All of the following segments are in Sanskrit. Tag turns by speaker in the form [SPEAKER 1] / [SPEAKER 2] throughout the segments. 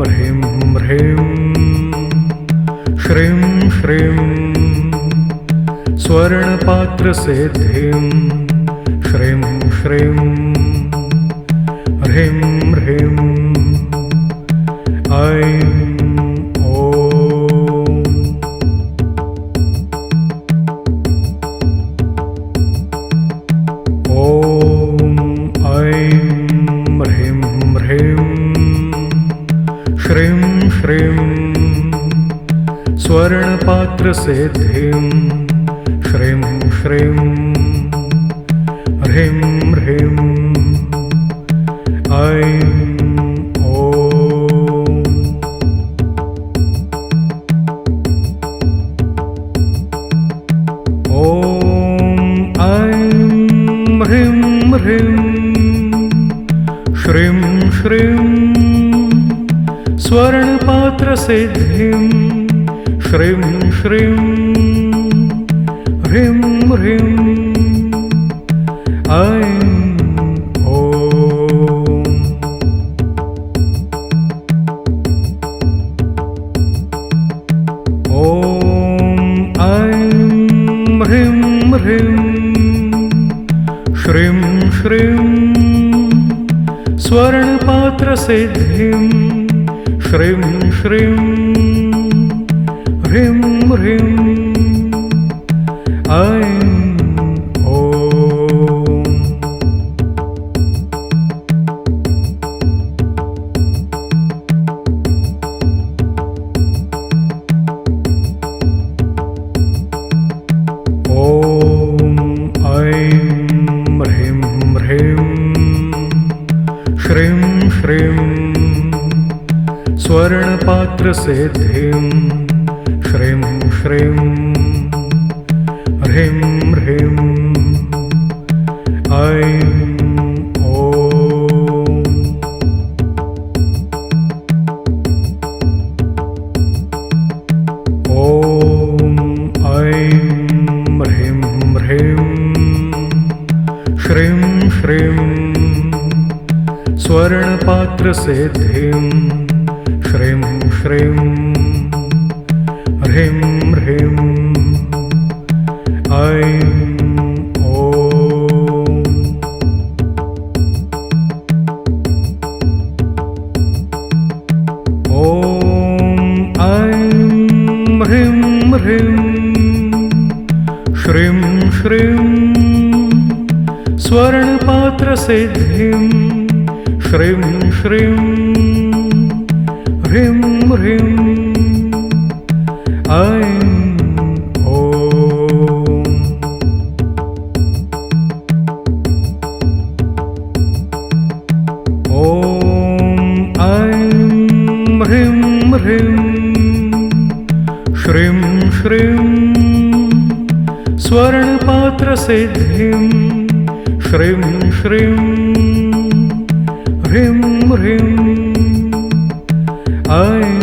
[SPEAKER 1] ह्रीं ह्रीं श्रीं श्रीं स्वर्णपात्रसिद्धिं श्रीं श्रीं ह्रीं ह्रीं ऐं स्वर्णपात्रसिद्धिं श्रीं श्रीं ह्रीं ह्रीं ऐं ह्रीं ह्रीं श्रीं श्रीं स्वर्णपात्रसिद्धिं श्रीं श्रीं ह्रीं ह्रीं ऐं ह्रीं ह्रीं श्रीं श्रीं स्वर्णपात्रसिद्धिं श्रीं श्रीं ह्रीं ह्रीं ऐं स्वर्णपात्रसिद्धिं श्रीं श्रीं ह्रीं ह्रीं ऐं ह्रीं ह्रीं श्रीं श्रीं स्वर्णपात्रसिद्धिं श्रीं श्रीं ह्रीं ह्रीं ऐं ह्रीं ह्रीं श्रीं श्रीं स्वर्णपात्रसिद्धिं श्रीं श्रीं ह्रीं ह्रीं ऐं ह्रीं ह्रीं श्रीं श्रीं स्वर्णपात्रसिद्धिं श्रीं श्रीं ह्रीं ह्रीं ऐं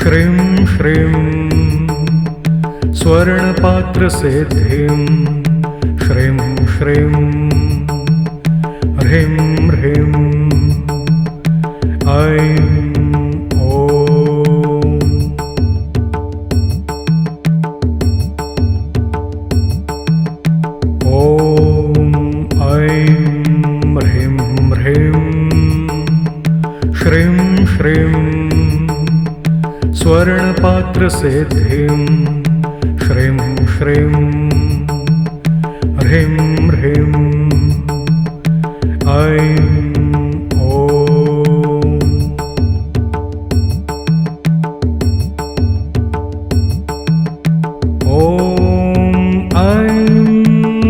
[SPEAKER 1] श्रीं श्रीं स्वर्णपात्रसिद्धिं श्रीं श्रीं ह्रीं ह्रीं ऐं ह्रीं ह्रीं श्रीं श्रीं स्वर्णपात्रसिद्धिं श्रीं श्रीं ह्रीं ह्रीं ऐं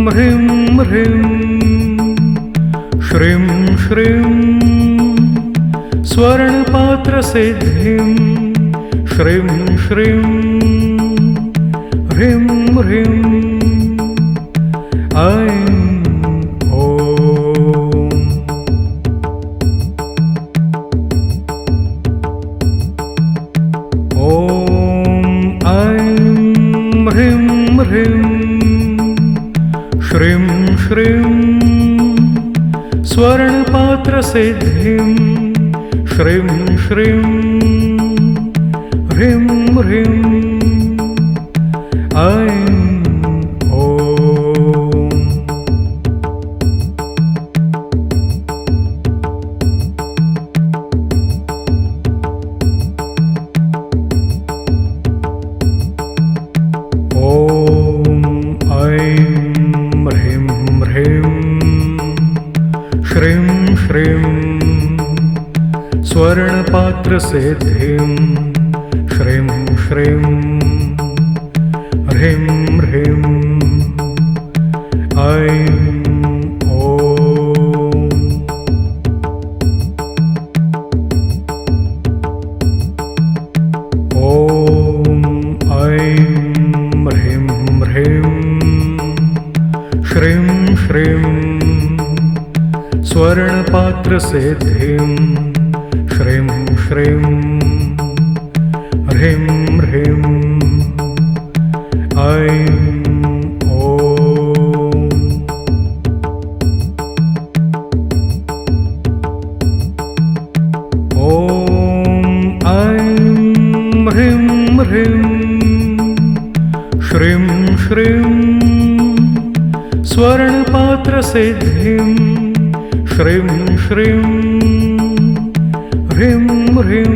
[SPEAKER 1] ह्रीं ह्रीं श्रीं श्रीं स्वर्णपात्रसिद्धिं श्रीं श्रीं ह्रीं ह्रीं ऐं स्वर्णपात्रसिद्धिं श्रीं श्रीं ह्रीं ह्रीं ऐं स्वर्णपात्रसिद्धिं श्रीं श्रीं ह्रीं ह्रीं ऐं स्वर्णपात्रसिद्धिं श्रीं श्रीं ह्रीं ह्रीं ऐं ह्रीं ह्रीं श्रीं श्रीं स्वर्णपात्रसिद्धिं श्रीं श्रीं ह्रीं ह्रीं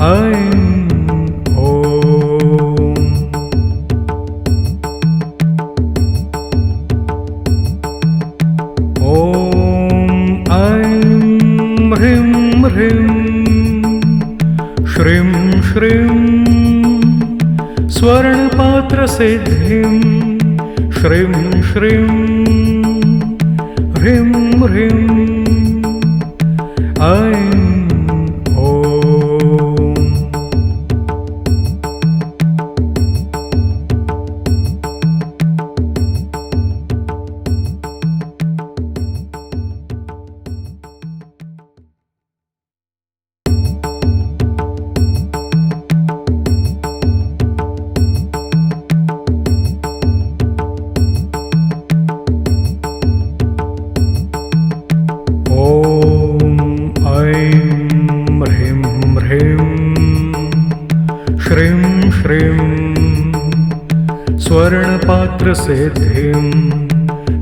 [SPEAKER 1] ऐं ह्रीं ह्रीं श्रीं श्रीं स्वर्णपात्रसिद्धिं श्रीं श्रीं ह्रीं ह्रीं ऐं स्वर्णपात्रसिद्धिं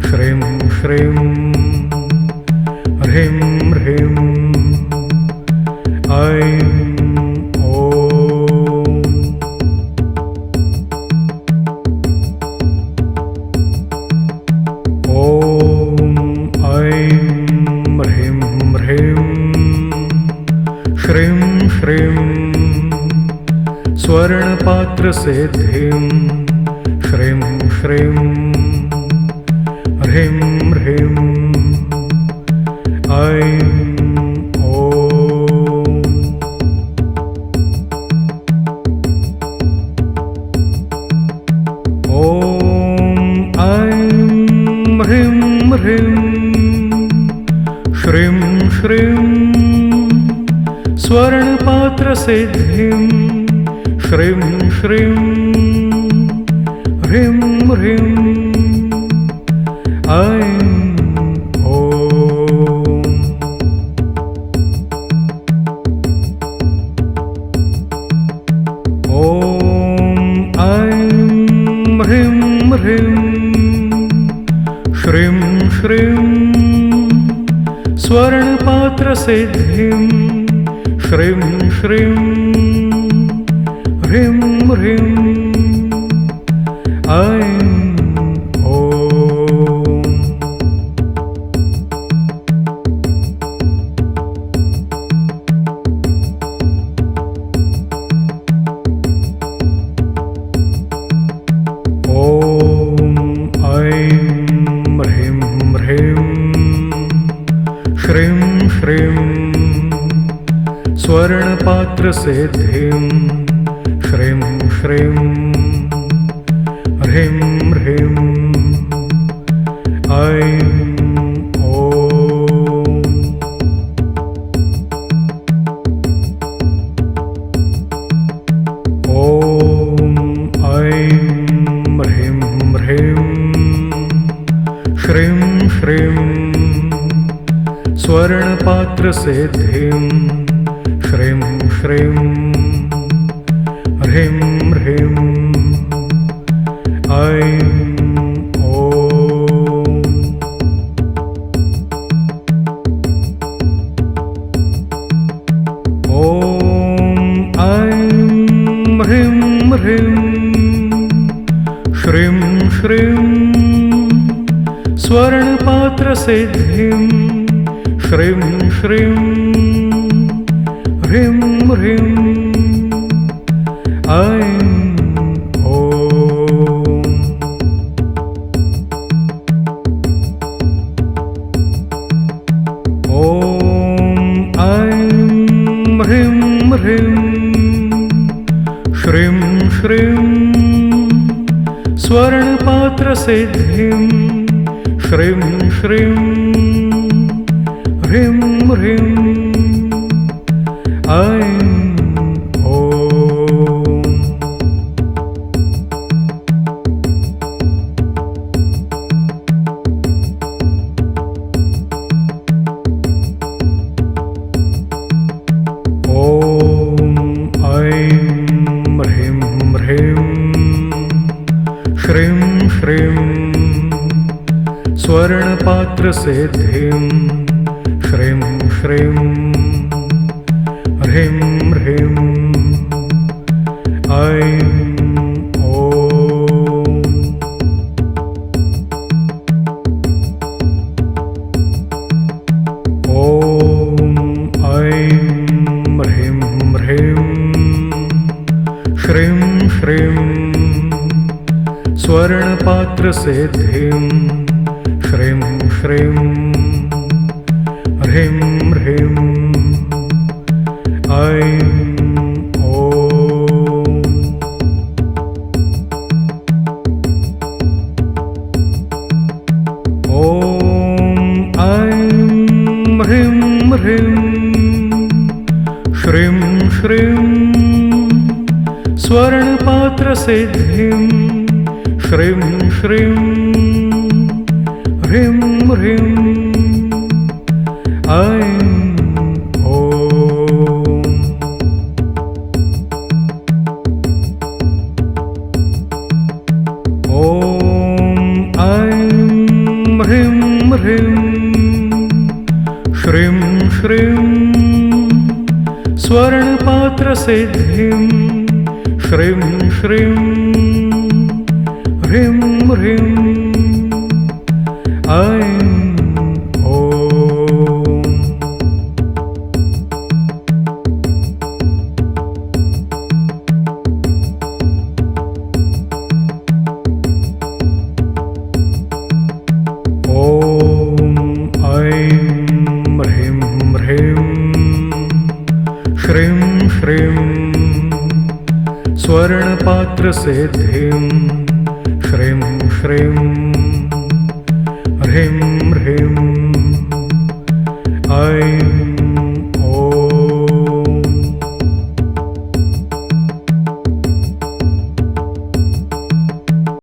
[SPEAKER 1] श्रीं श्रीं ह्रीं ह्रीं ऐं ह्रीं श्रीं स्वर्णपात्रसिद्धिं श्रीं श्रीं ह्रीं ह्रीं ऐं ह्रीं ह्रीं श्रीं श्रीं स्वर्णपात्रसिद्धिं श्रीं श्रीं ह्रीं ह्रीं ऐं ह्रीं ह्रीं श्रीं श्रीं स्वर्णपात्रसिद्धिं श्रीं श्रीं ह्रीं ह्रीं ऐं स्वर्णपात्रसिद्धिं श्रीं श्रीं ह्रीं ह्रीं ऐं ह्रीं ह्रीं श्रीं ह्रीं श्रीं स्वर्णपात्रसिद्धिं श्रीं श्रीं ह्रीं ह्रीं ऐं श्रीं श्रीं स्वर्णपात्रसिद्धिं श्रीं श्रीं ह्रीं ह्रीं ऐं ह्रीं ह्रीं श्रीं श्रीं स्वर्णपात्रसिद्धिं श्रीं श्रीं ह्रीं ह्रीं ऐं श्रीं श्रीं स्वर्णपात्रसिद्धिं श्रीं श्रीं ह्रीं ह्रीं ऐं श्रीं श्रीं स्वर्णपात्रसिद्धिं श्रीं श्रीं ह्रीं ह्रीं ऐं ह्रीं ह्रीं श्रीं श्रीं स्वर्णपात्रसिद्धिं श्रीं श्रीं ह्रीं ह्रीं ऐं ह्रीं ह्रीं श्रीं श्रीं स्वर्णपात्रसिद्धिं श्रीं श्रीं ह्रीं ह्रीं ऐं श्रीं श्रीं स्वर्णपात्रसिद्धिं श्रीं श्रीं ह्रीं ह्रीं ऐं